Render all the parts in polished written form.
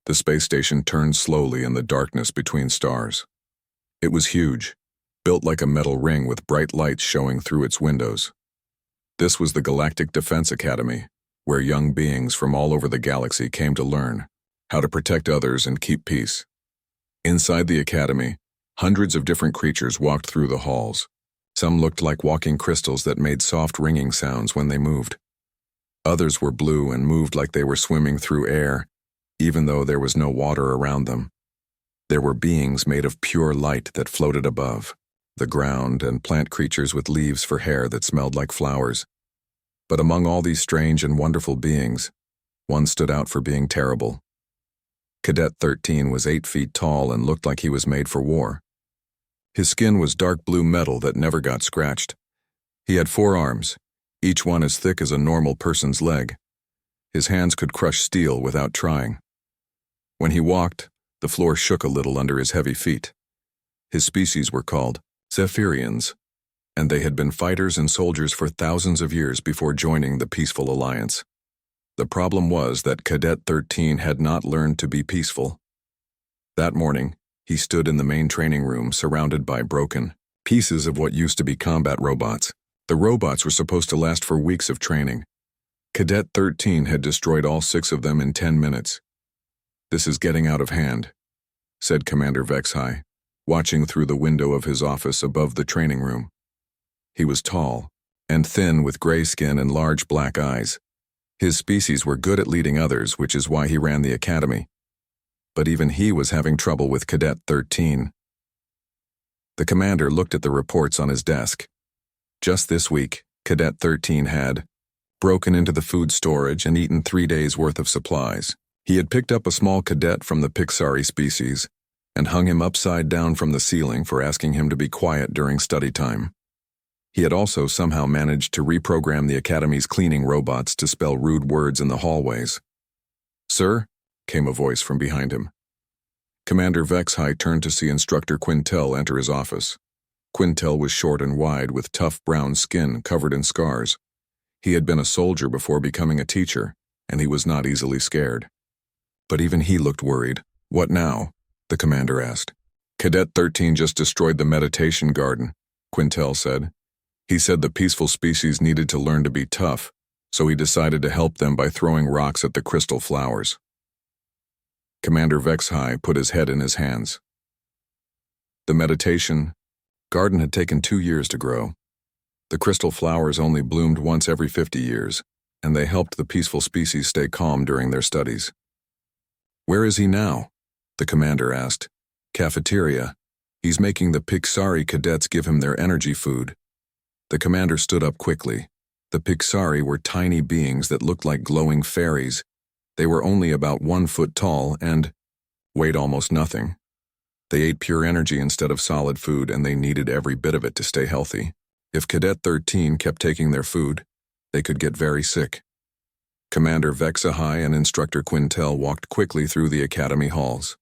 The space station turned slowly in the darkness between stars. It was huge, built like a metal ring with bright lights showing through its windows. This was the Galactic Defense Academy, where young beings from all over the galaxy came to learn how to protect others and keep peace. Inside the academy, hundreds of different creatures walked through the halls. Some looked like walking crystals that made soft ringing sounds when they moved. Others were blue and moved like they were swimming through air, even though there was no water around them. There were beings made of pure light that floated above the ground, and plant creatures with leaves for hair that smelled like flowers. But among all these strange and wonderful beings, one stood out for being terrible. Cadet 13 was 8 feet tall and looked like he was made for war. His skin was dark blue metal that never got scratched. He had 4 arms, each one as thick as a normal person's leg. His hands could crush steel without trying. When he walked, the floor shook a little under his heavy feet. His species were called Zephyrians, and they had been fighters and soldiers for thousands of years before joining the peaceful alliance. The problem was that Cadet 13 had not learned to be peaceful. That morning, he stood in the main training room surrounded by broken pieces of what used to be combat robots. The robots were supposed to last for weeks of training. Cadet 13 had destroyed all 6 of them in 10 minutes. "This is getting out of hand," said Commander Vexhai, watching through the window of his office above the training room. He was tall and thin with gray skin and large black eyes. His species were good at leading others, which is why he ran the academy. But even he was having trouble with Cadet 13. The commander looked at the reports on his desk. Just this week, Cadet 13 had broken into the food storage and eaten 3 days' worth of supplies. He had picked up a small cadet from the Pixari species and hung him upside down from the ceiling for asking him to be quiet during study time. He had also somehow managed to reprogram the Academy's cleaning robots to spell rude words in the hallways. "Sir?" came a voice from behind him. Commander Vexhai turned to see Instructor Quintel enter his office. Quintel was short and wide with tough brown skin covered in scars. He had been a soldier before becoming a teacher, and he was not easily scared. But even he looked worried. "What now?" the commander asked. "Cadet 13 just destroyed the meditation garden," Quintel said. "He said the peaceful species needed to learn to be tough, so he decided to help them by throwing rocks at the crystal flowers." Commander Vexhai put his head in his hands. The meditation garden had taken 2 years to grow. The crystal flowers only bloomed once every 50 years, and they helped the peaceful species stay calm during their studies. "Where is he now?" the commander asked. "Cafeteria. He's making the Pixari cadets give him their energy food." The commander stood up quickly. The Pixari were tiny beings that looked like glowing fairies. They were only about 1 foot tall and weighed almost nothing. They ate pure energy instead of solid food, and they needed every bit of it to stay healthy. If Cadet 13 kept taking their food, they could get very sick. Commander Vexhai and Instructor Quintel walked quickly through the academy halls.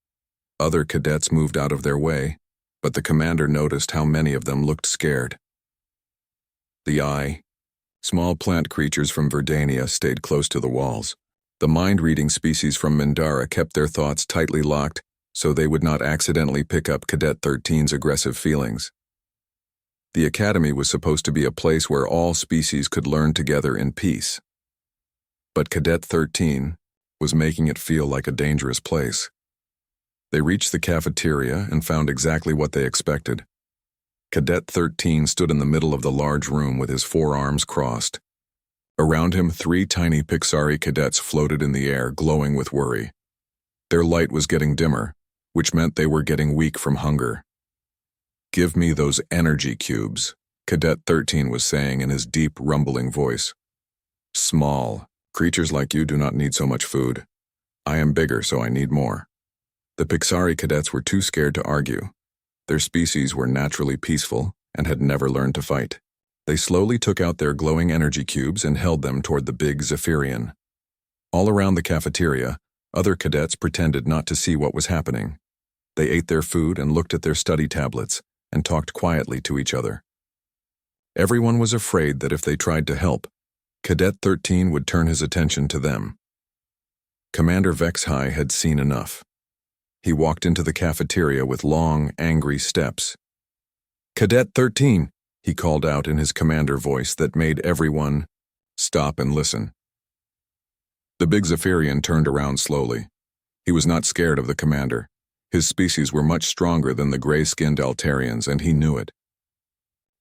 Other cadets moved out of their way, but the commander noticed how many of them looked scared. The small plant creatures from Verdania stayed close to the walls. The mind-reading species from Mindara kept their thoughts tightly locked so they would not accidentally pick up Cadet 13's aggressive feelings. The academy was supposed to be a place where all species could learn together in peace. But Cadet 13 was making it feel like a dangerous place. They reached the cafeteria and found exactly what they expected. Cadet 13 stood in the middle of the large room with his 4 arms crossed. Around him, 3 tiny Pixari cadets floated in the air, glowing with worry. Their light was getting dimmer, which meant they were getting weak from hunger. "Give me those energy cubes," Cadet 13 was saying in his deep, rumbling voice. "Small creatures like you do not need so much food. I am bigger, so I need more." The Pixari cadets were too scared to argue. Their species were naturally peaceful and had never learned to fight. They slowly took out their glowing energy cubes and held them toward the big Zephyrian. All around the cafeteria, other cadets pretended not to see what was happening. They ate their food and looked at their study tablets and talked quietly to each other. Everyone was afraid that if they tried to help, Cadet 13 would turn his attention to them. Commander Vexhai had seen enough. He walked into the cafeteria with long, angry steps. "Cadet 13, he called out in his commander voice that made everyone stop and listen. The big Zephyrian turned around slowly. He was not scared of the commander. His species were much stronger than the gray-skinned Altarians, and he knew it.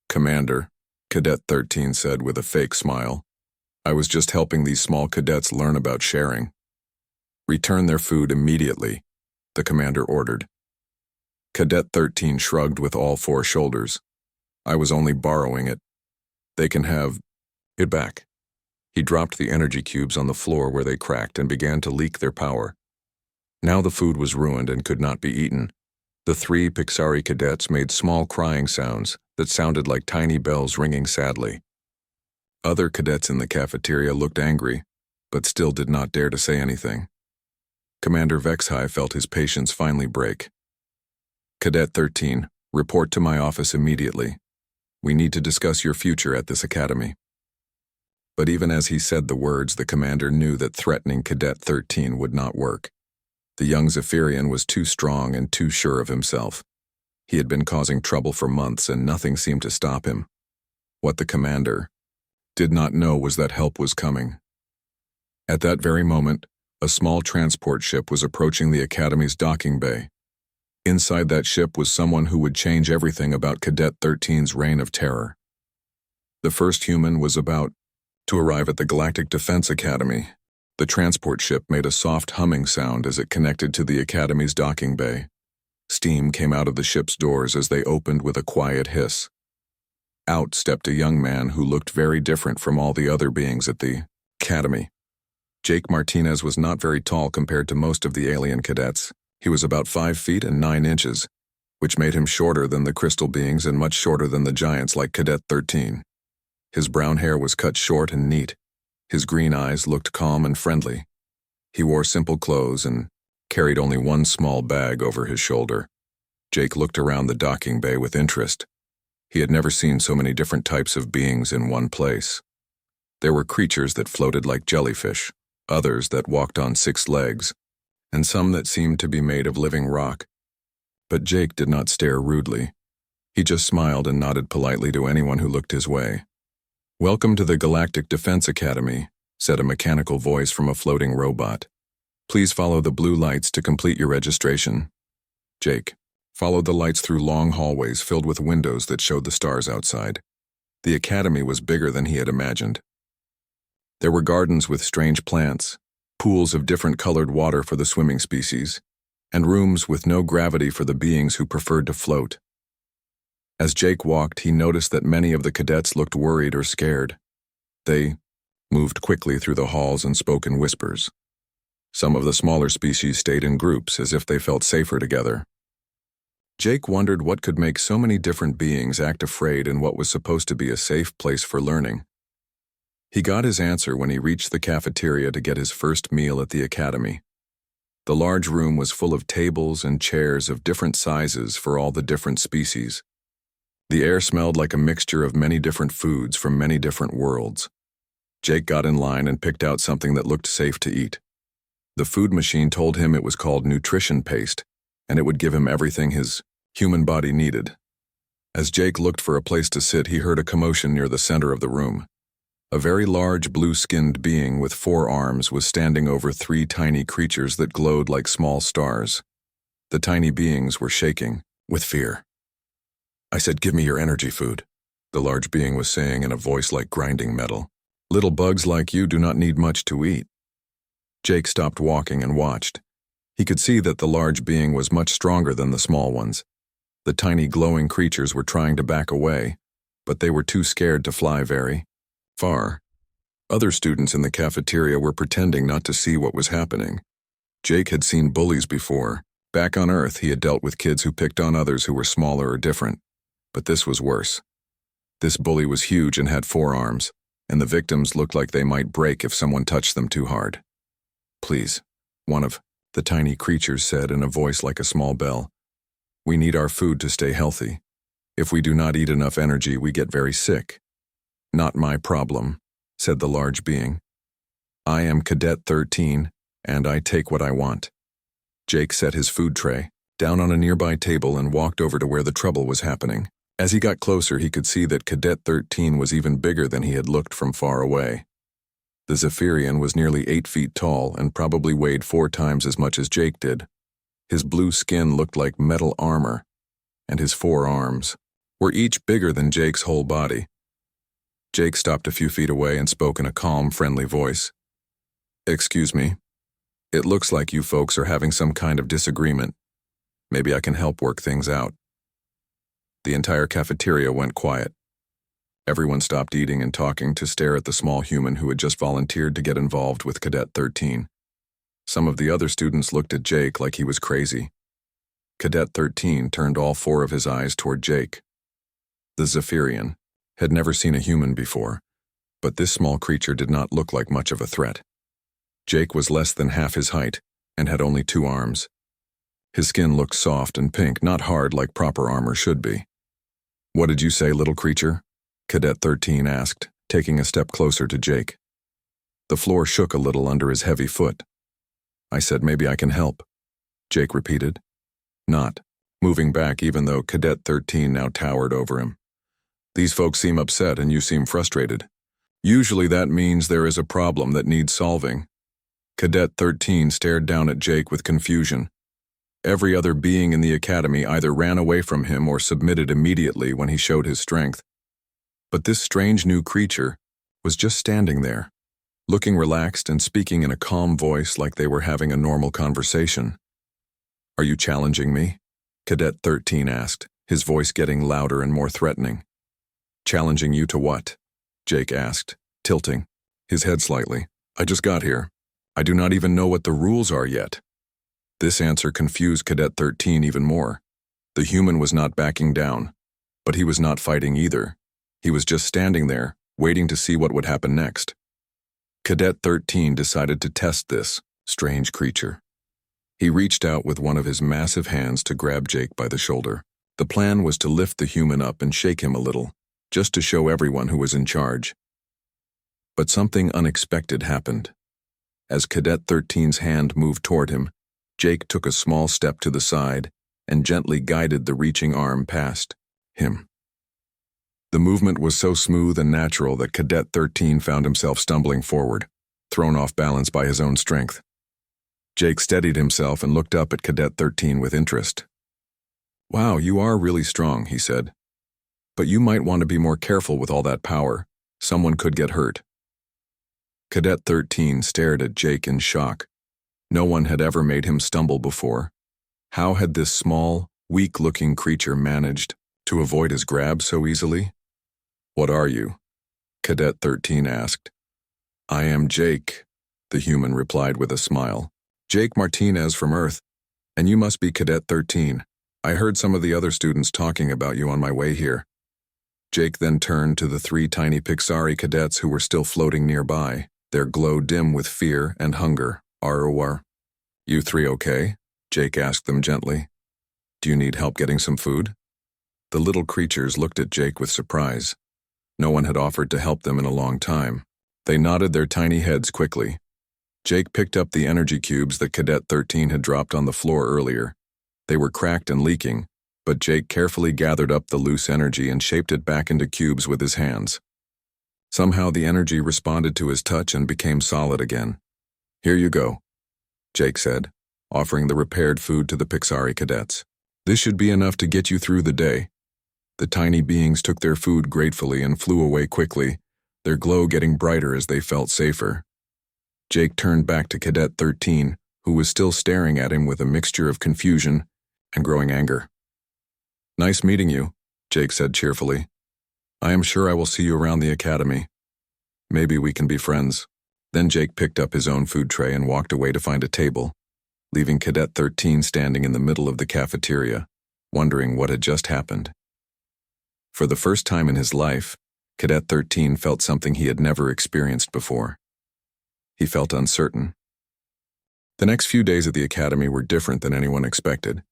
"Commander," Cadet 13 said with a fake smile, "I was just helping these small cadets learn about sharing." "Return their food immediately," the commander ordered. Cadet 13 shrugged with all four shoulders. "I was only borrowing it. They can have it back." He dropped the energy cubes on the floor where they cracked and began to leak their power. Now the food was ruined and could not be eaten. The three Pixari cadets made small crying sounds that sounded like tiny bells ringing sadly. Other cadets in the cafeteria looked angry, but still did not dare to say anything. Commander Vexhai felt his patience finally break. "Cadet 13, report to my office immediately. We need to discuss your future at this academy." But even as he said the words, the commander knew that threatening Cadet 13 would not work. The young Zephyrian was too strong and too sure of himself. He had been causing trouble for months and nothing seemed to stop him. What the commander did not know was that help was coming. At that very moment, a small transport ship was approaching the Academy's docking bay. Inside that ship was someone who would change everything about Cadet 13's reign of terror. The first human was about to arrive at the Galactic Defense Academy. The transport ship made a soft humming sound as it connected to the Academy's docking bay. Steam came out of the ship's doors as they opened with a quiet hiss. Out stepped a young man who looked very different from all the other beings at the Academy. Jake Martinez was not very tall compared to most of the alien cadets. He was about 5 feet and 9 inches, which made him shorter than the crystal beings and much shorter than the giants like Cadet 13. His brown hair was cut short and neat. His green eyes looked calm and friendly. He wore simple clothes and carried only one small bag over his shoulder. Jake looked around the docking bay with interest. He had never seen so many different types of beings in one place. There were creatures that floated like jellyfish, others that walked on 6 legs, and some that seemed to be made of living rock. But Jake did not stare rudely. He just smiled and nodded politely to anyone who looked his way. "Welcome to the Galactic Defense Academy," said a mechanical voice from a floating robot. "Please follow the blue lights to complete your registration." Jake followed the lights through long hallways filled with windows that showed the stars outside. The academy was bigger than he had imagined. There were gardens with strange plants, pools of different colored water for the swimming species, and rooms with no gravity for the beings who preferred to float. As Jake walked, he noticed that many of the cadets looked worried or scared. They moved quickly through the halls and spoke in whispers. Some of the smaller species stayed in groups as if they felt safer together. Jake wondered what could make so many different beings act afraid in what was supposed to be a safe place for learning. He got his answer when he reached the cafeteria to get his first meal at the academy. The large room was full of tables and chairs of different sizes for all the different species. The air smelled like a mixture of many different foods from many different worlds. Jake got in line and picked out something that looked safe to eat. The food machine told him it was called nutrition paste, and it would give him everything his human body needed. As Jake looked for a place to sit, he heard a commotion near the center of the room. A very large blue-skinned being with 4 arms was standing over 3 tiny creatures that glowed like small stars. The tiny beings were shaking with fear. "I said, give me your energy food," the large being was saying in a voice like grinding metal. "Little bugs like you do not need much to eat." Jake stopped walking and watched. He could see that the large being was much stronger than the small ones. The tiny glowing creatures were trying to back away, but they were too scared to fly very far. Other students in the cafeteria were pretending not to see what was happening. Jake had seen bullies before. Back on Earth, he had dealt with kids who picked on others who were smaller or different. But this was worse. This bully was huge and had 4 arms, and the victims looked like they might break if someone touched them too hard. "Please," one of the tiny creatures said in a voice like a small bell. "We need our food to stay healthy. If we do not eat enough energy, we get very sick." "Not my problem," said the large being. "I am Cadet 13, and I take what I want. Jake set his food tray down on a nearby table and walked over to where the trouble was happening. As he got closer, he could see that Cadet 13 was even bigger than he had looked from far away. The Zephyrian was nearly 8 feet tall and probably weighed 4 times as much as Jake did. His blue skin looked like metal armor, and his 4 arms were each bigger than Jake's whole body. Jake stopped a few feet away and spoke in a calm, friendly voice. "Excuse me. It looks like you folks are having some kind of disagreement. Maybe I can help work things out." The entire cafeteria went quiet. Everyone stopped eating and talking to stare at the small human who had just volunteered to get involved with Cadet 13. Some of the other students looked at Jake like he was crazy. Cadet 13 turned all 4 of his eyes toward Jake. The Zephyrian had never seen a human before, but this small creature did not look like much of a threat. Jake was less than half his height and had only 2 arms. His skin looked soft and pink, not hard like proper armor should be. "What did you say, little creature?" Cadet 13 asked, taking a step closer to Jake. The floor shook a little under his heavy foot. "I said maybe I can help," Jake repeated, not moving back even though Cadet 13 now towered over him. "These folks seem upset and you seem frustrated. Usually that means there is a problem that needs solving." Cadet 13 stared down at Jake with confusion. Every other being in the academy either ran away from him or submitted immediately when he showed his strength. But this strange new creature was just standing there, looking relaxed and speaking in a calm voice like they were having a normal conversation. "Are you challenging me?" Cadet 13 asked, his voice getting louder and more threatening. "Challenging you to what?" Jake asked, tilting his head slightly. "I just got here. I do not even know what the rules are yet." This answer confused Cadet 13 even more. The human was not backing down, but he was not fighting either. He was just standing there, waiting to see what would happen next. Cadet 13 decided to test this strange creature. He reached out with one of his massive hands to grab Jake by the shoulder. The plan was to lift the human up and shake him a little, just to show everyone who was in charge. But something unexpected happened. As Cadet 13's hand moved toward him, Jake took a small step to the side and gently guided the reaching arm past him. The movement was so smooth and natural that Cadet 13 found himself stumbling forward, thrown off balance by his own strength. Jake steadied himself and looked up at Cadet 13 with interest. "Wow, you are really strong," he said. "But you might want to be more careful with all that power. Someone could get hurt." Cadet 13 stared at Jake in shock. No one had ever made him stumble before. How had this small, weak-looking creature managed to avoid his grab so easily? "What are you?" Cadet 13 asked. "I am Jake," the human replied with a smile. "Jake Martinez from Earth, and you must be Cadet 13. I heard some of the other students talking about you on my way here." Jake then turned to the 3 tiny Pixari cadets who were still floating nearby, their glow dim with fear and hunger. "Are you 3 okay?" Jake asked them gently. "Do you need help getting some food?" The little creatures looked at Jake with surprise. No one had offered to help them in a long time. They nodded their tiny heads quickly. Jake picked up the energy cubes that Cadet 13 had dropped on the floor earlier. They were cracked and leaking, but Jake carefully gathered up the loose energy and shaped it back into cubes with his hands. Somehow the energy responded to his touch and became solid again. "Here you go," Jake said, offering the repaired food to the Pixari cadets. "This should be enough to get you through the day." The tiny beings took their food gratefully and flew away quickly, their glow getting brighter as they felt safer. Jake turned back to Cadet 13, who was still staring at him with a mixture of confusion and growing anger. "Nice meeting you," Jake said cheerfully. "I am sure I will see you around the academy. Maybe we can be friends." Then Jake picked up his own food tray and walked away to find a table, leaving Cadet 13 standing in the middle of the cafeteria, wondering what had just happened. For the first time in his life, Cadet 13 felt something he had never experienced before. He felt uncertain. The next few days at the academy were different than anyone expected.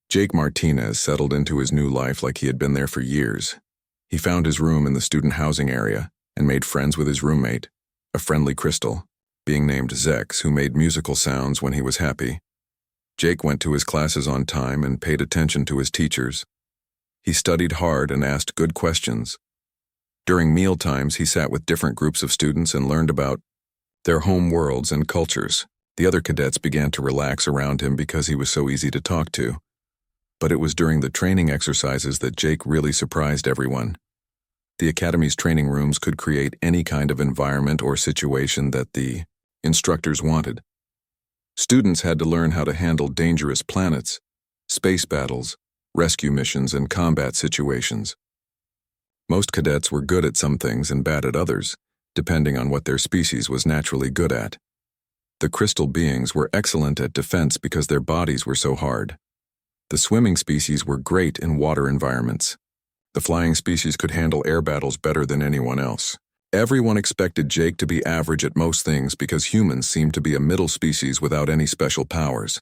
Jake Martinez settled into his new life like he had been there for years. He found his room in the student housing area and made friends with his roommate, a friendly Crystal. being named Zex, who made musical sounds when he was happy. Jake went to his classes on time and paid attention to his teachers. He studied hard and asked good questions. During meal times, he sat with different groups of students and learned about their home worlds and cultures. The other cadets began to relax around him because he was so easy to talk to. But it was during the training exercises that Jake really surprised everyone. The Academy's training rooms could create any kind of environment or situation that the instructors wanted. Students had to learn how to handle dangerous planets, space battles, rescue missions, and combat situations. Most cadets were good at some things and bad at others, depending on what their species was naturally good at. The crystal beings were excellent at defense because their bodies were so hard. The swimming species were great in water environments. The flying species could handle air battles better than anyone else. Everyone expected Jake to be average at most things because humans seemed to be a middle species without any special powers.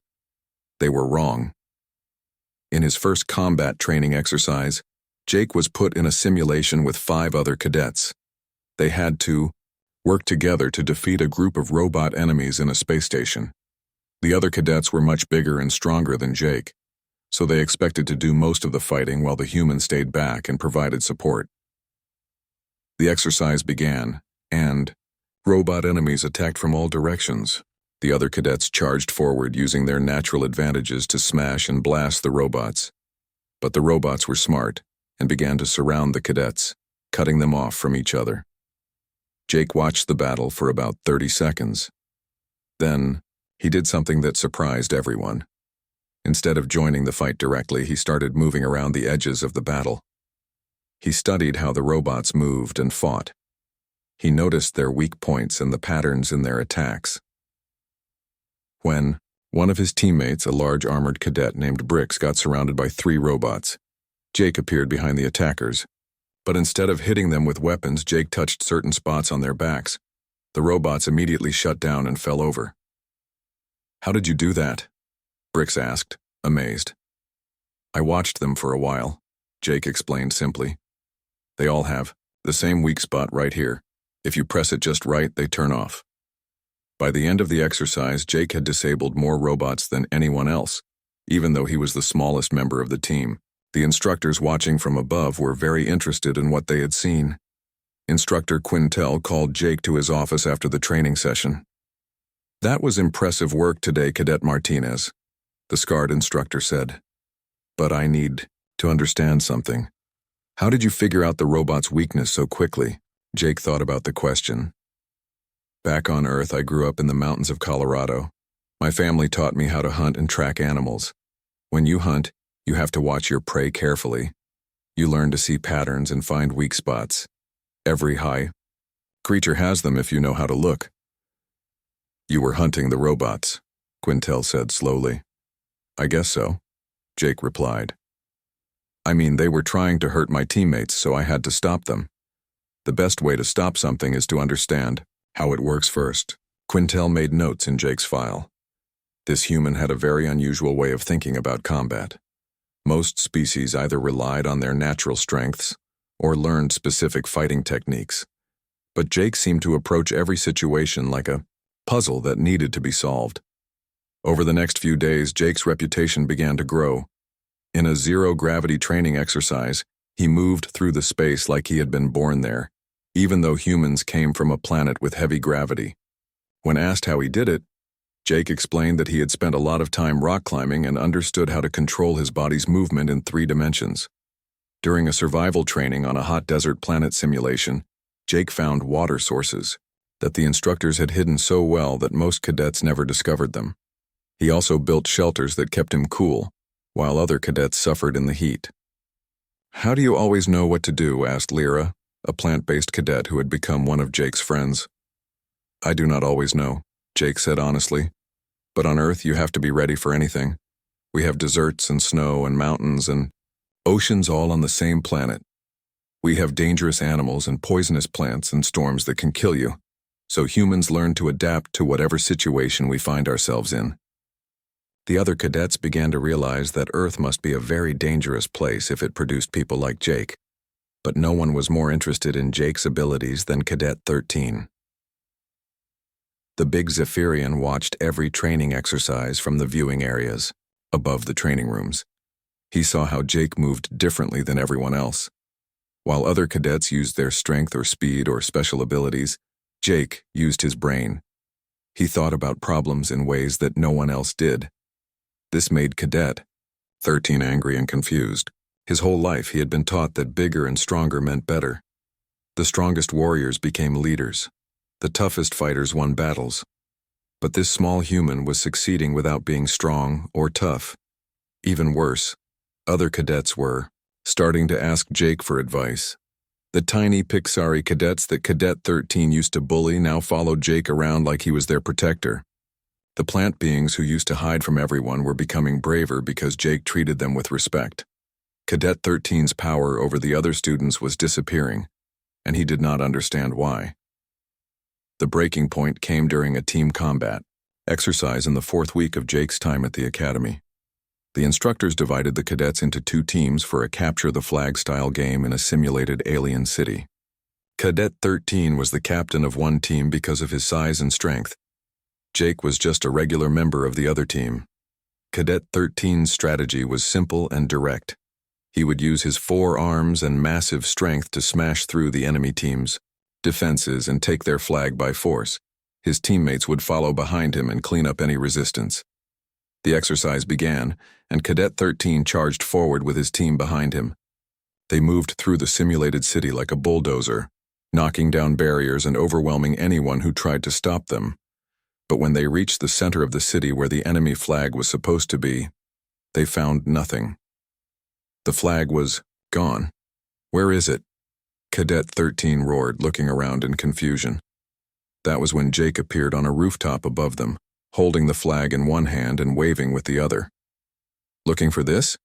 They were wrong. In his first combat training exercise, Jake was put in a simulation with 5 other cadets. They had to work together to defeat a group of robot enemies in a space station. The other cadets were much bigger and stronger than Jake, so they expected to do most of the fighting while the humans stayed back and provided support. The exercise began, and robot enemies attacked from all directions. The other cadets charged forward using their natural advantages to smash and blast the robots. But the robots were smart and began to surround the cadets, cutting them off from each other. Jake watched the battle for about 30 seconds. Then, he did something that surprised everyone. Instead of joining the fight directly, he started moving around the edges of the battle. He studied how the robots moved and fought. He noticed their weak points and the patterns in their attacks. When one of his teammates, a large armored cadet named Bricks, got surrounded by 3 robots, Jake appeared behind the attackers. But instead of hitting them with weapons, Jake touched certain spots on their backs. The robots immediately shut down and fell over. "How did you do that?" Bricks asked, amazed. "I watched them for a while," Jake explained simply. "They all have the same weak spot right here. If you press it just right, they turn off." By the end of the exercise, Jake had disabled more robots than anyone else, even though he was the smallest member of the team. The instructors watching from above were very interested in what they had seen. Instructor Quintel called Jake to his office after the training session. "That was impressive work today, Cadet Martinez," the scarred instructor said. "But I need to understand something. How did you figure out the robot's weakness so quickly?" Jake thought about the question. "Back on Earth, I grew up in the mountains of Colorado. My family taught me how to hunt and track animals. When you hunt, you have to watch your prey carefully. You learn to see patterns and find weak spots. Every high creature has them if you know how to look." "You were hunting the robots," Quintel said slowly. "I guess so," Jake replied. "I mean, they were trying to hurt my teammates, so I had to stop them. The best way to stop something is to understand how it works first." Quintel made notes in Jake's file. This human had a very unusual way of thinking about combat. Most species either relied on their natural strengths or learned specific fighting techniques. But Jake seemed to approach every situation like a puzzle that needed to be solved. Over the next few days, Jake's reputation began to grow. In a zero-gravity training exercise, he moved through the space like he had been born there, even though humans came from a planet with heavy gravity. When asked how he did it, Jake explained that he had spent a lot of time rock climbing and understood how to control his body's movement in 3 dimensions. During a survival training on a hot desert planet simulation, Jake found water sources that the instructors had hidden so well that most cadets never discovered them. He also built shelters that kept him cool, while other cadets suffered in the heat. "How do you always know what to do?" asked Lyra, a plant-based cadet who had become one of Jake's friends. "I do not always know," Jake said honestly. "But on Earth, you have to be ready for anything. We have deserts and snow and mountains and oceans all on the same planet. We have dangerous animals and poisonous plants and storms that can kill you, so humans learn to adapt to whatever situation we find ourselves in." The other cadets began to realize that Earth must be a very dangerous place if it produced people like Jake. But no one was more interested in Jake's abilities than Cadet 13. The big Zephyrian watched every training exercise from the viewing areas, above the training rooms. He saw how Jake moved differently than everyone else. While other cadets used their strength or speed or special abilities, Jake used his brain. He thought about problems in ways that no one else did. This made Cadet 13 angry and confused. His whole life he had been taught that bigger and stronger meant better. The strongest warriors became leaders. The toughest fighters won battles. But this small human was succeeding without being strong or tough. Even worse, other cadets were starting to ask Jake for advice. The tiny Pixari cadets that Cadet 13 used to bully now followed Jake around like he was their protector. The plant beings who used to hide from everyone were becoming braver because Jake treated them with respect. Cadet 13's power over the other students was disappearing, and he did not understand why. The breaking point came during a team combat exercise in the 4th week of Jake's time at the academy. The instructors divided the cadets into 2 teams for a capture-the-flag-style game in a simulated alien city. Cadet 13 was the captain of one team because of his size and strength. Jake was just a regular member of the other team. Cadet 13's strategy was simple and direct. He would use his 4 arms and massive strength to smash through the enemy team's defenses and take their flag by force. His teammates would follow behind him and clean up any resistance. The exercise began, and Cadet 13 charged forward with his team behind him. They moved through the simulated city like a bulldozer, knocking down barriers and overwhelming anyone who tried to stop them. But when they reached the center of the city where the enemy flag was supposed to be, they found nothing. The flag was gone. "Where is it?" Cadet 13 roared, looking around in confusion. That was when Jake appeared on a rooftop above them, holding the flag in one hand and waving with the other. "Looking for this?"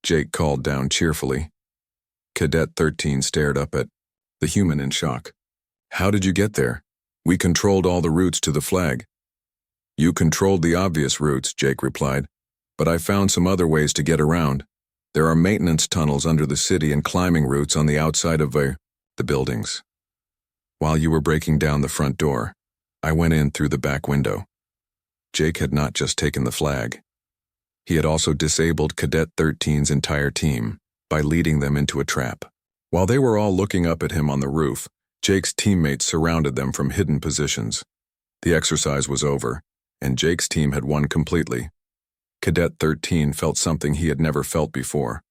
Jake called down cheerfully. Cadet 13 stared up at the human in shock. "How did you get there? We controlled all the routes to the flag." "You controlled the obvious routes," Jake replied, "but I found some other ways to get around. There are maintenance tunnels under the city and climbing routes on the outside of the buildings. While you were breaking down the front door, I went in through the back window." Jake had not just taken the flag. He had also disabled Cadet 13's entire team by leading them into a trap. While they were all looking up at him on the roof, Jake's teammates surrounded them from hidden positions. The exercise was over, and Jake's team had won completely. Cadet 13 felt something he had never felt before.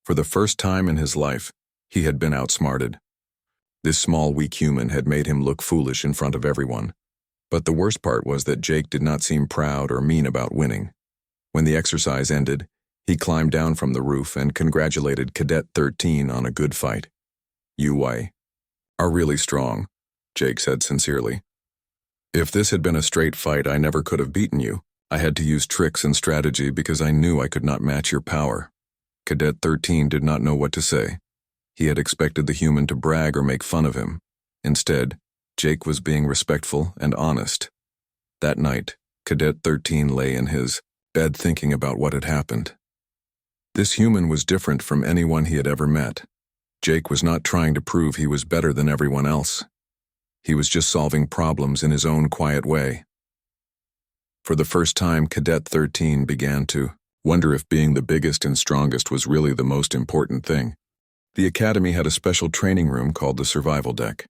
For the first time in his life, he had been outsmarted. This small, weak human had made him look foolish in front of everyone. But the worst part was that Jake did not seem proud or mean about winning. When the exercise ended, he climbed down from the roof and congratulated Cadet 13 on a good fight. "You are really strong," Jake said sincerely. "If this had been a straight fight, I never could have beaten you. I had to use tricks and strategy because I knew I could not match your power." Cadet 13 did not know what to say. He had expected the human to brag or make fun of him. Instead, Jake was being respectful and honest. That night, Cadet 13 lay in his bed thinking about what had happened. This human was different from anyone he had ever met. Jake was not trying to prove he was better than everyone else. He was just solving problems in his own quiet way. For the first time, Cadet 13 began to wonder if being the biggest and strongest was really the most important thing. The academy had a special training room called the survival deck.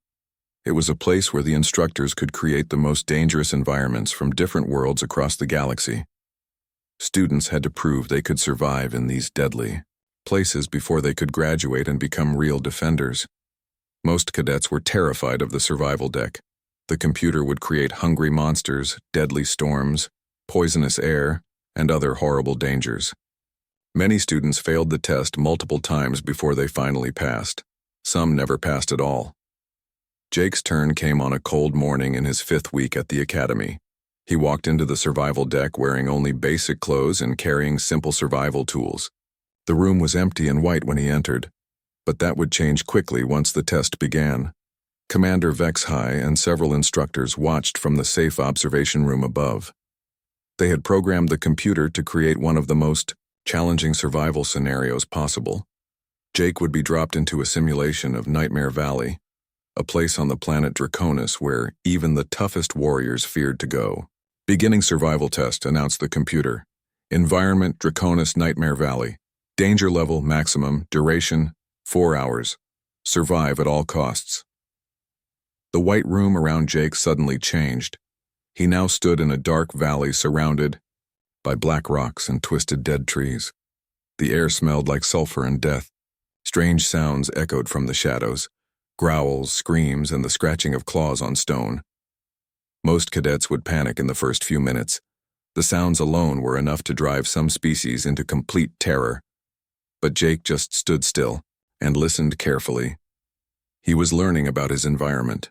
It was a place where the instructors could create the most dangerous environments from different worlds across the galaxy. Students had to prove they could survive in these deadly places before they could graduate and become real defenders. Most cadets were terrified of the survival deck. The computer would create hungry monsters, deadly storms, poisonous air, and other horrible dangers. Many students failed the test multiple times before they finally passed. Some never passed at all. Jake's turn came on a cold morning in his 5th week at the academy. He walked into the survival deck wearing only basic clothes and carrying simple survival tools. The room was empty and white when he entered, but that would change quickly once the test began. Commander Vexhai and several instructors watched from the safe observation room above. They had programmed the computer to create one of the most challenging survival scenarios possible. Jake would be dropped into a simulation of Nightmare Valley. a place on the planet Draconis where even the toughest warriors feared to go. Beginning survival test, announced the computer. Environment Draconis Nightmare Valley. Danger level maximum, duration 4 hours. Survive at all costs. The white room around Jake suddenly changed. He now stood in a dark valley surrounded by black rocks and twisted dead trees. The air smelled like sulfur and death. Strange sounds echoed from the shadows, growls, screams, and the scratching of claws on stone. Most cadets would panic in the first few minutes. The sounds alone were enough to drive some species into complete terror. But Jake just stood still and listened carefully. He was learning about his environment.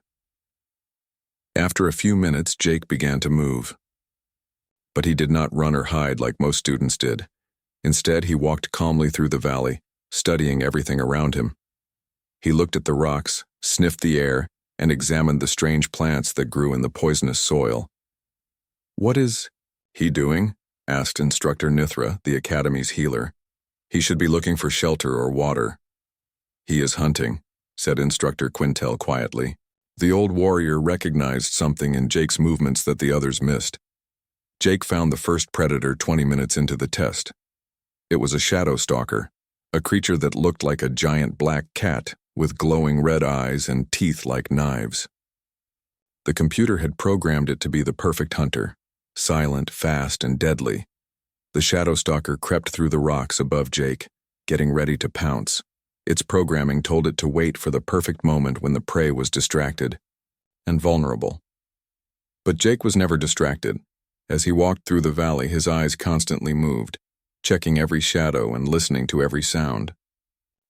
After a few minutes, Jake began to move. But he did not run or hide like most students did. Instead, he walked calmly through the valley, studying everything around him. He looked at the rocks, sniffed the air, and examined the strange plants that grew in the poisonous soil. "What is he doing?" asked Instructor Nithra, the Academy's healer. "He should be looking for shelter or water." "He is hunting," said Instructor Quintel quietly. The old warrior recognized something in Jake's movements that the others missed. Jake found the first predator 20 minutes into the test. It was a shadow stalker, a creature that looked like a giant black cat with glowing red eyes and teeth like knives. The computer had programmed it to be the perfect hunter, silent, fast, and deadly. The shadow stalker crept through the rocks above Jake, getting ready to pounce. Its programming told it to wait for the perfect moment when the prey was distracted and vulnerable. But Jake was never distracted. As he walked through the valley, his eyes constantly moved, checking every shadow and listening to every sound.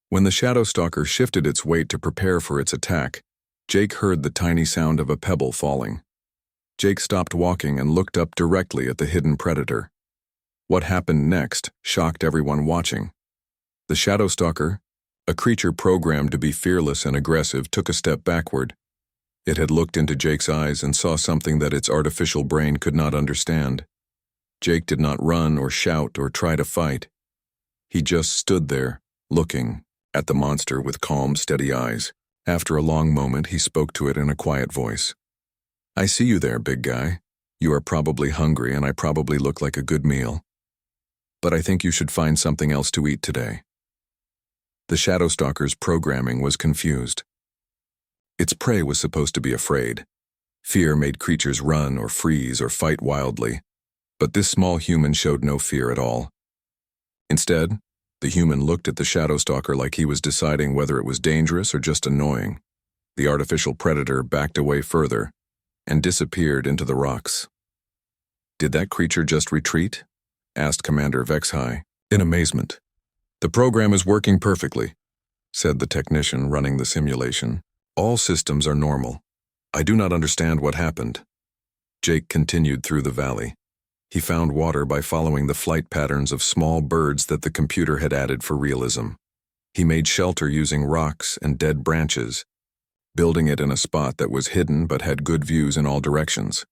When the shadow stalker shifted its weight to prepare for its attack, Jake heard the tiny sound of a pebble falling. Jake stopped walking and looked up directly at the hidden predator. What happened next shocked everyone watching. The shadow stalker, a creature programmed to be fearless and aggressive, took a step backward. It had looked into Jake's eyes and saw something that its artificial brain could not understand. Jake did not run or shout or try to fight. He just stood there, looking at the monster with calm, steady eyes. After a long moment, he spoke to it in a quiet voice. "I see you there, big guy. You are probably hungry and I probably look like a good meal. But I think you should find something else to eat today." The shadow stalker's programming was confused. Its prey was supposed to be afraid. Fear made creatures run or freeze or fight wildly. But this small human showed no fear at all. Instead, the human looked at the shadow stalker like he was deciding whether it was dangerous or just annoying. The artificial predator backed away further and disappeared into the rocks. "Did that creature just retreat?" asked Commander Vexhai, in amazement. "The program is working perfectly," said the technician running the simulation. "All systems are normal. I do not understand what happened." Jake continued through the valley. He found water by following the flight patterns of small birds that the computer had added for realism. He made shelter using rocks and dead branches, building it in a spot that was hidden but had good views in all directions.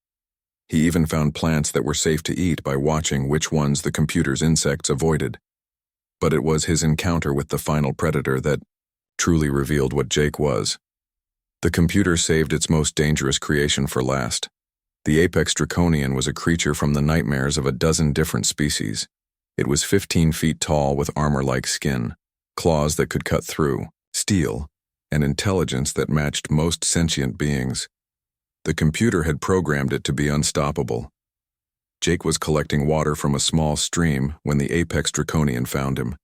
He even found plants that were safe to eat by watching which ones the computer's insects avoided. But it was his encounter with the final predator that truly revealed what Jake was. The computer saved its most dangerous creation for last. The apex draconian was a creature from the nightmares of a dozen different species. It was 15 feet tall with armor-like skin, claws that could cut through, steel, and intelligence that matched most sentient beings. The computer had programmed it to be unstoppable. Jake was collecting water from a small stream when the apex draconian found him.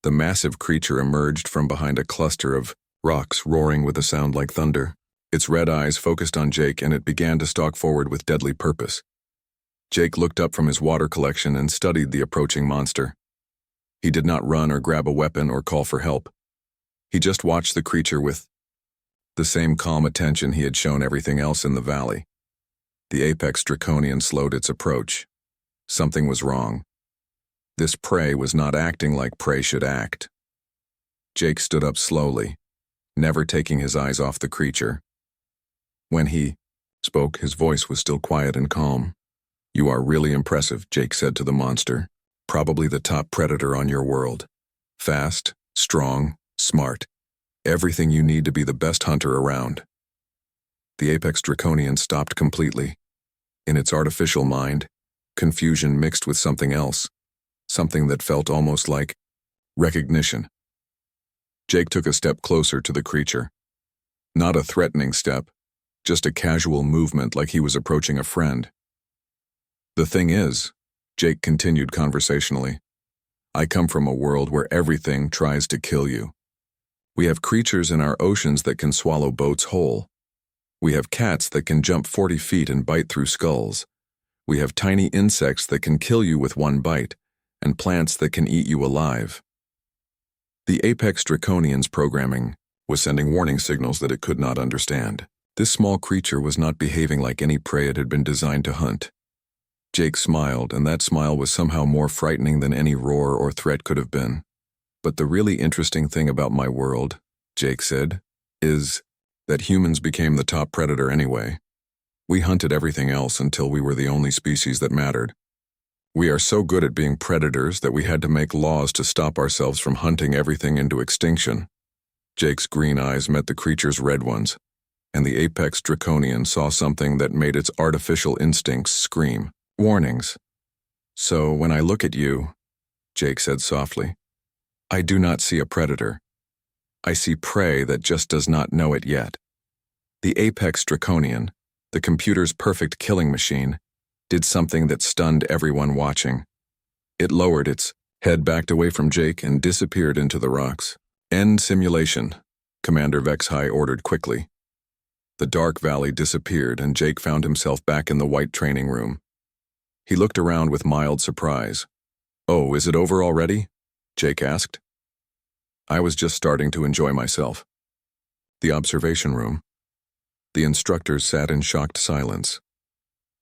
The massive creature emerged from behind a cluster of rocks roaring with a sound like thunder. Its red eyes focused on Jake and it began to stalk forward with deadly purpose. Jake looked up from his water collection and studied the approaching monster. He did not run or grab a weapon or call for help. He just watched the creature with the same calm attention he had shown everything else in the valley. The apex draconian slowed its approach. Something was wrong. This prey was not acting like prey should act. Jake stood up slowly, never taking his eyes off the creature. When he spoke, his voice was still quiet and calm. "You are really impressive," Jake said to the monster. "Probably the top predator on your world. Fast, strong, smart. Everything you need to be the best hunter around. The Apex Draconian stopped completely. In its artificial mind, confusion mixed with something else, something that felt almost like recognition. Jake took a step closer to the creature. Not a threatening step, just a casual movement like he was approaching a friend. The thing is, Jake continued conversationally, I come from a world where everything tries to kill you. We have creatures in our oceans that can swallow boats whole. We have cats that can jump 40 feet and bite through skulls. We have tiny insects that can kill you with one bite, and plants that can eat you alive. The Apex Draconian's programming was sending warning signals that it could not understand. This small creature was not behaving like any prey it had been designed to hunt. Jake smiled, and that smile was somehow more frightening than any roar or threat could have been. But the really interesting thing about my world, Jake said, is that humans became the top predator anyway. We hunted everything else until we were the only species that mattered. We are so good at being predators that we had to make laws to stop ourselves from hunting everything into extinction. Jake's green eyes met the creature's red ones, and the Apex Draconian saw something that made its artificial instincts scream. Warnings. So when I look at you, Jake said softly, I do not see a predator. I see prey that just does not know it yet. The Apex Draconian, the computer's perfect killing machine, did something that stunned everyone watching. It lowered its head, backed away from Jake, and disappeared into the rocks. End simulation, Commander Vexhai ordered quickly. The dark valley disappeared, and Jake found himself back in the white training room. He looked around with mild surprise. Oh, is it over already? Jake asked. I was just starting to enjoy myself. The observation room. The instructors sat in shocked silence.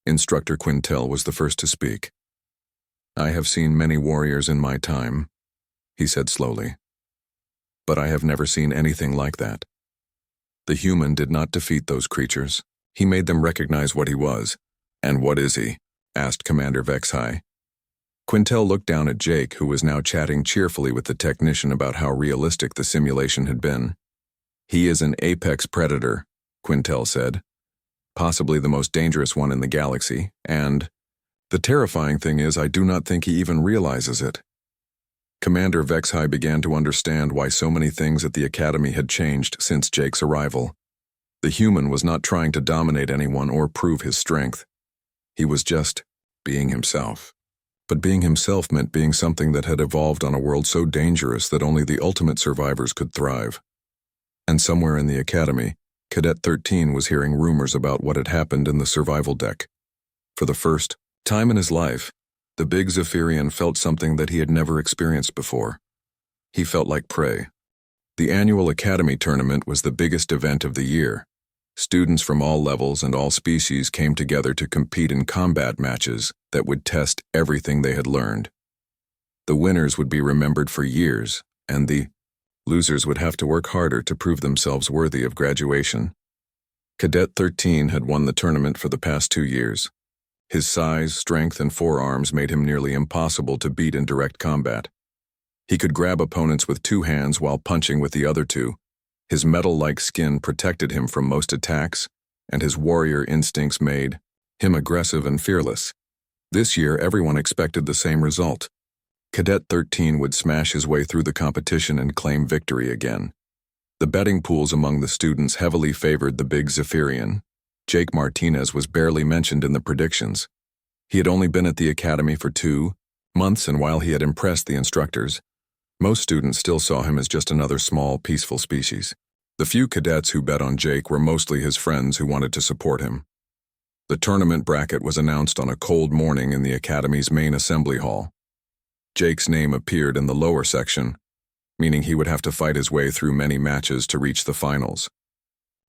Instructor Quintel was the first to speak. I have seen many warriors in my time, he said slowly. But I have never seen anything like that. The human did not defeat those creatures. He made them recognize what he was. And what is he? Asked Commander Vexhai. Quintel looked down at Jake, who was now chatting cheerfully with the technician about how realistic the simulation had been. He is an apex predator, Quintel said. Possibly the most dangerous one in the galaxy, and the terrifying thing is I do not think he even realizes it. Commander Vexhai began to understand why so many things at the Academy had changed since Jake's arrival. The human was not trying to dominate anyone or prove his strength. He was just being himself. But being himself meant being something that had evolved on a world so dangerous that only the ultimate survivors could thrive. And somewhere in the Academy, Cadet 13 was hearing rumors about what had happened in the survival deck. For the first time in his life, the big Zephyrian felt something that he had never experienced before. He felt like prey. The annual Academy tournament was the biggest event of the year. Students from all levels and all species came together to compete in combat matches that would test everything they had learned. The winners would be remembered for years, and the losers would have to work harder to prove themselves worthy of graduation. Cadet 13 had won the tournament for the past 2 years. His size, strength, and forearms made him nearly impossible to beat in direct combat. He could grab opponents with 2 hands while punching with the other 2. His metal-like skin protected him from most attacks, and his warrior instincts made him aggressive and fearless. This year, everyone expected the same result. Cadet 13 would smash his way through the competition and claim victory again. The betting pools among the students heavily favored the big Zephyrian. Jake Martinez was barely mentioned in the predictions. He had only been at the Academy for 2 months, and while he had impressed the instructors, most students still saw him as just another small, peaceful species. The few cadets who bet on Jake were mostly his friends who wanted to support him. The tournament bracket was announced on a cold morning in the Academy's main assembly hall. Jake's name appeared in the lower section, meaning he would have to fight his way through many matches to reach the finals.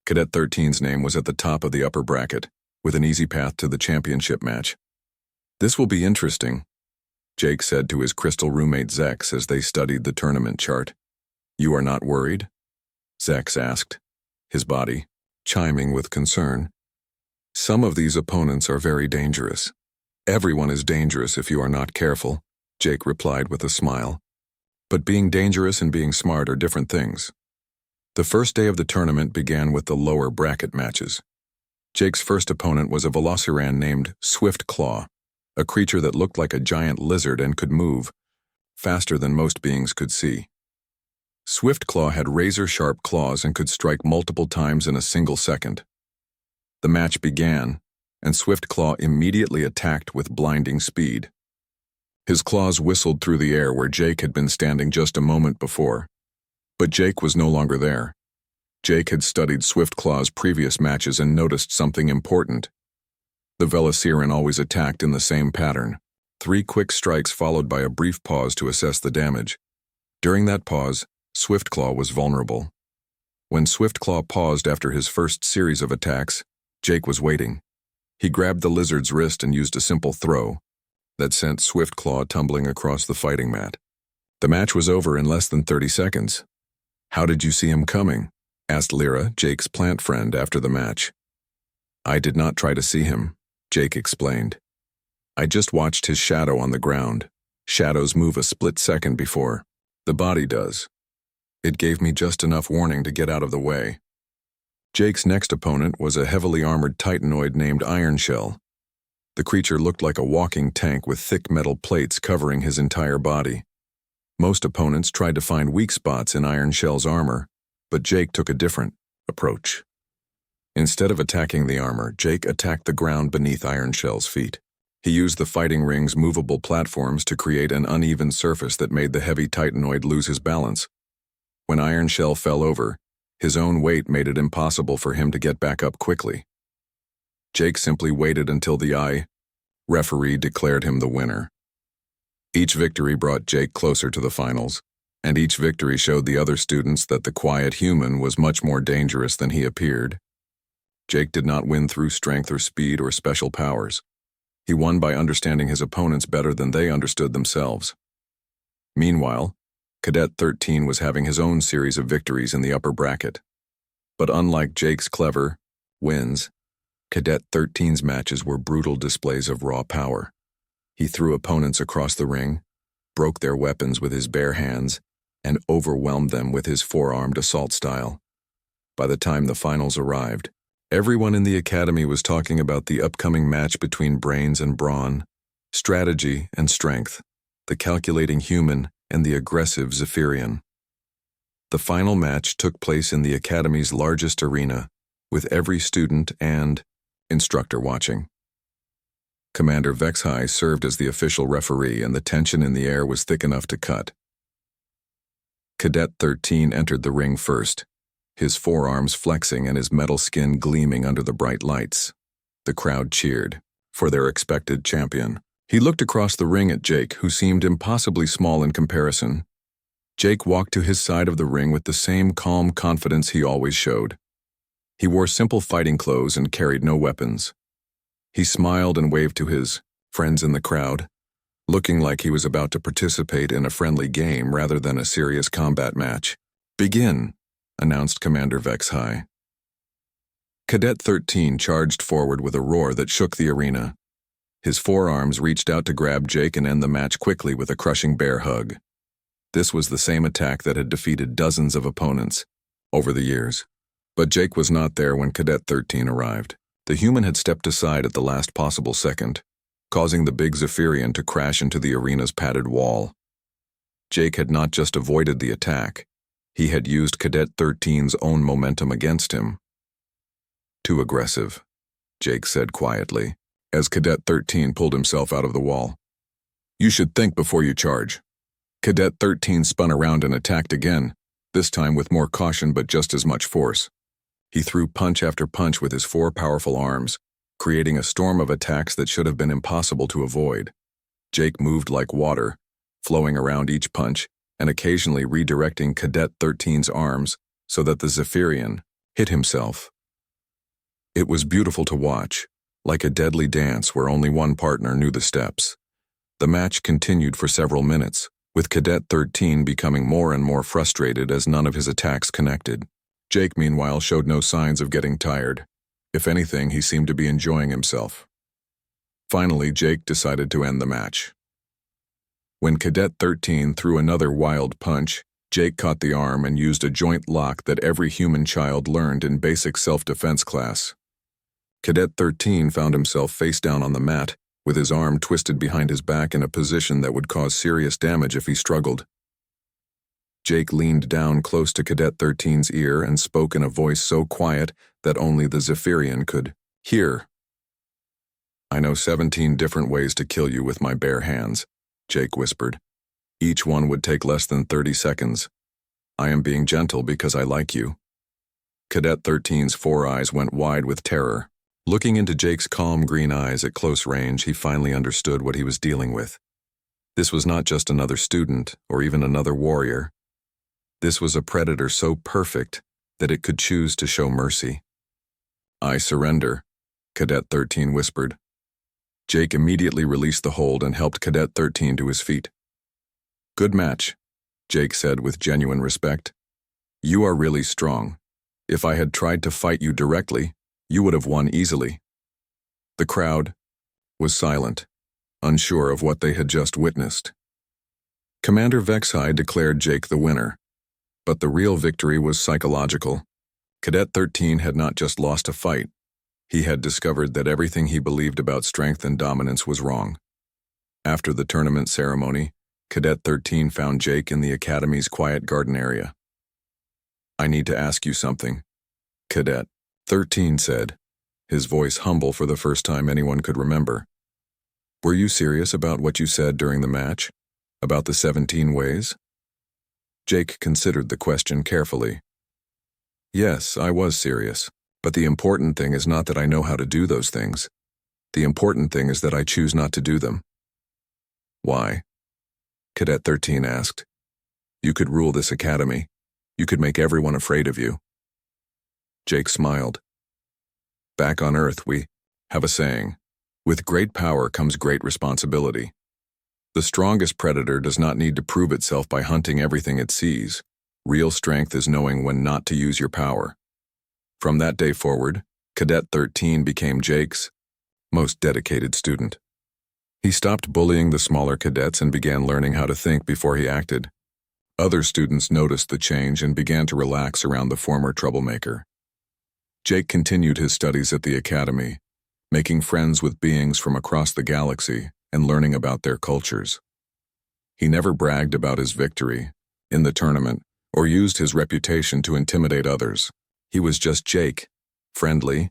Cadet 13's name was at the top of the upper bracket, with an easy path to the championship match. This will be interesting, Jake said to his crystal roommate Zex as they studied the tournament chart. You are not worried? Zex asked, his body chiming with concern. Some of these opponents are very dangerous. Everyone is dangerous if you are not careful, Jake replied with a smile. But being dangerous and being smart are different things. The first day of the tournament began with the lower bracket matches. Jake's first opponent was a Velociran named Swift Claw, a creature that looked like a giant lizard and could move faster than most beings could see. Swift Claw had razor-sharp claws and could strike multiple times in a single second. The match began, and Swift Claw immediately attacked with blinding speed. His claws whistled through the air where Jake had been standing just a moment before. But Jake was no longer there. Jake had studied Swift Claw's previous matches and noticed something important. The Velociran always attacked in the same pattern. 3 quick strikes followed by a brief pause to assess the damage. During that pause, Swift Claw was vulnerable. When Swift Claw paused after his first series of attacks, Jake was waiting. He grabbed the lizard's wrist and used a simple throw that sent Swift Claw tumbling across the fighting mat. The match was over in less than 30 seconds. "How did you see him coming?" asked Lyra, Jake's plant friend, after the match. "I did not try to see him," Jake explained. "I just watched his shadow on the ground. Shadows move a split second before the body does. It gave me just enough warning to get out of the way." Jake's next opponent was a heavily armored titanoid named Ironshell. The creature looked like a walking tank with thick metal plates covering his entire body. Most opponents tried to find weak spots in Ironshell's armor, but Jake took a different approach. Instead of attacking the armor, Jake attacked the ground beneath Ironshell's feet. He used the fighting ring's movable platforms to create an uneven surface that made the heavy titanoid lose his balance. When Ironshell fell over, his own weight made it impossible for him to get back up quickly. Jake simply waited until the referee declared him the winner. Each victory brought Jake closer to the finals, and each victory showed the other students that the quiet human was much more dangerous than he appeared. Jake did not win through strength or speed or special powers. He won by understanding his opponents better than they understood themselves. Meanwhile, Cadet 13 was having his own series of victories in the upper bracket. But unlike Jake's clever wins, Cadet 13's matches were brutal displays of raw power. He threw opponents across the ring, broke their weapons with his bare hands, and overwhelmed them with his four-armed assault style. By the time the finals arrived, everyone in the academy was talking about the upcoming match between brains and brawn, strategy and strength, the calculating human and the aggressive Zephyrian. The final match took place in the academy's largest arena, with every student and instructor watching. Commander Vexhai served as the official referee, and the tension in the air was thick enough to cut. Cadet 13 entered the ring first, his forearms flexing and his metal skin gleaming under the bright lights. The crowd cheered for their expected champion. He looked across the ring at Jake, who seemed impossibly small in comparison. Jake walked to his side of the ring with the same calm confidence he always showed. He wore simple fighting clothes and carried no weapons. He smiled and waved to his friends in the crowd, looking like he was about to participate in a friendly game rather than a serious combat match. "Begin," announced Commander Vexhai. Cadet 13 charged forward with a roar that shook the arena. His forearms reached out to grab Jake and end the match quickly with a crushing bear hug. This was the same attack that had defeated dozens of opponents over the years. But Jake was not there when Cadet 13 arrived. The human had stepped aside at the last possible second, causing the big Zephyrian to crash into the arena's padded wall. Jake had not just avoided the attack, he had used Cadet 13's own momentum against him. "Too aggressive," Jake said quietly, as Cadet 13 pulled himself out of the wall. "You should think before you charge." Cadet 13 spun around and attacked again, this time with more caution but just as much force. He threw punch after punch with his 4 powerful arms, creating a storm of attacks that should have been impossible to avoid. Jake moved like water, flowing around each punch and occasionally redirecting Cadet 13's arms so that the Zephyrian hit himself. It was beautiful to watch, like a deadly dance where only one partner knew the steps. The match continued for several minutes, with Cadet 13 becoming more and more frustrated as none of his attacks connected. Jake, meanwhile, showed no signs of getting tired. If anything, he seemed to be enjoying himself. Finally, Jake decided to end the match. When Cadet 13 threw another wild punch, Jake caught the arm and used a joint lock that every human child learned in basic self-defense class. Cadet 13 found himself face down on the mat, with his arm twisted behind his back in a position that would cause serious damage if he struggled. Jake leaned down close to Cadet 13's ear and spoke in a voice so quiet that only the Zephyrian could hear. "I know 17 different ways to kill you with my bare hands," Jake whispered. "Each one would take less than 30 seconds. I am being gentle because I like you." Cadet 13's 4 eyes went wide with terror. Looking into Jake's calm green eyes at close range, he finally understood what he was dealing with. This was not just another student or even another warrior. This was a predator so perfect that it could choose to show mercy. "I surrender," Cadet 13 whispered. Jake immediately released the hold and helped Cadet 13 to his feet. "Good match," Jake said with genuine respect. "You are really strong. If I had tried to fight you directly, you would have won easily." The crowd was silent, unsure of what they had just witnessed. Commander Vexhai declared Jake the winner, but the real victory was psychological. Cadet 13 had not just lost a fight. He had discovered that everything he believed about strength and dominance was wrong. After the tournament ceremony, Cadet 13 found Jake in the Academy's quiet garden area. "I need to ask you something," Cadet 13 said, his voice humble for the first time anyone could remember. "Were you serious about what you said during the match? About the 17 ways?" Jake considered the question carefully. "Yes, I was serious, but the important thing is not that I know how to do those things. The important thing is that I choose not to do them." "Why?" Cadet 13 asked. "You could rule this academy. You could make everyone afraid of you." Jake smiled. "Back on Earth, we have a saying, with great power comes great responsibility. The strongest predator does not need to prove itself by hunting everything it sees. Real strength is knowing when not to use your power." From that day forward, Cadet 13 became Jake's most dedicated student. He stopped bullying the smaller cadets and began learning how to think before he acted. Other students noticed the change and began to relax around the former troublemaker. Jake continued his studies at the academy, making friends with beings from across the galaxy and learning about their cultures. He never bragged about his victory in the tournament or used his reputation to intimidate others. He was just Jake, friendly,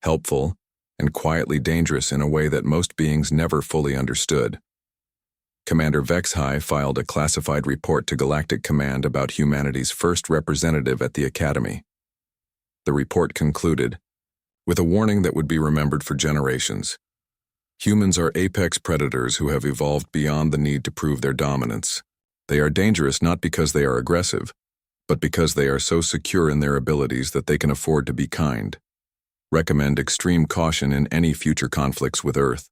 helpful, and quietly dangerous in a way that most beings never fully understood. Commander Vexhai filed a classified report to Galactic Command about humanity's first representative at the Academy. The report concluded, with a warning that would be remembered for generations. Humans are apex predators who have evolved beyond the need to prove their dominance. They are dangerous not because they are aggressive, but because they are so secure in their abilities that they can afford to be kind. Recommend extreme caution in any future conflicts with Earth.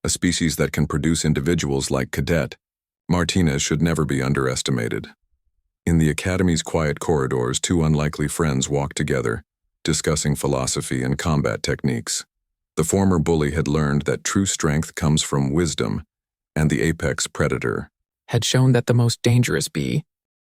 A species that can produce individuals like Cadet Martinez should never be underestimated. In the Academy's quiet corridors, 2 unlikely friends walked together, discussing philosophy and combat techniques. The former bully had learned that true strength comes from wisdom, and the apex predator had shown that the most dangerous bee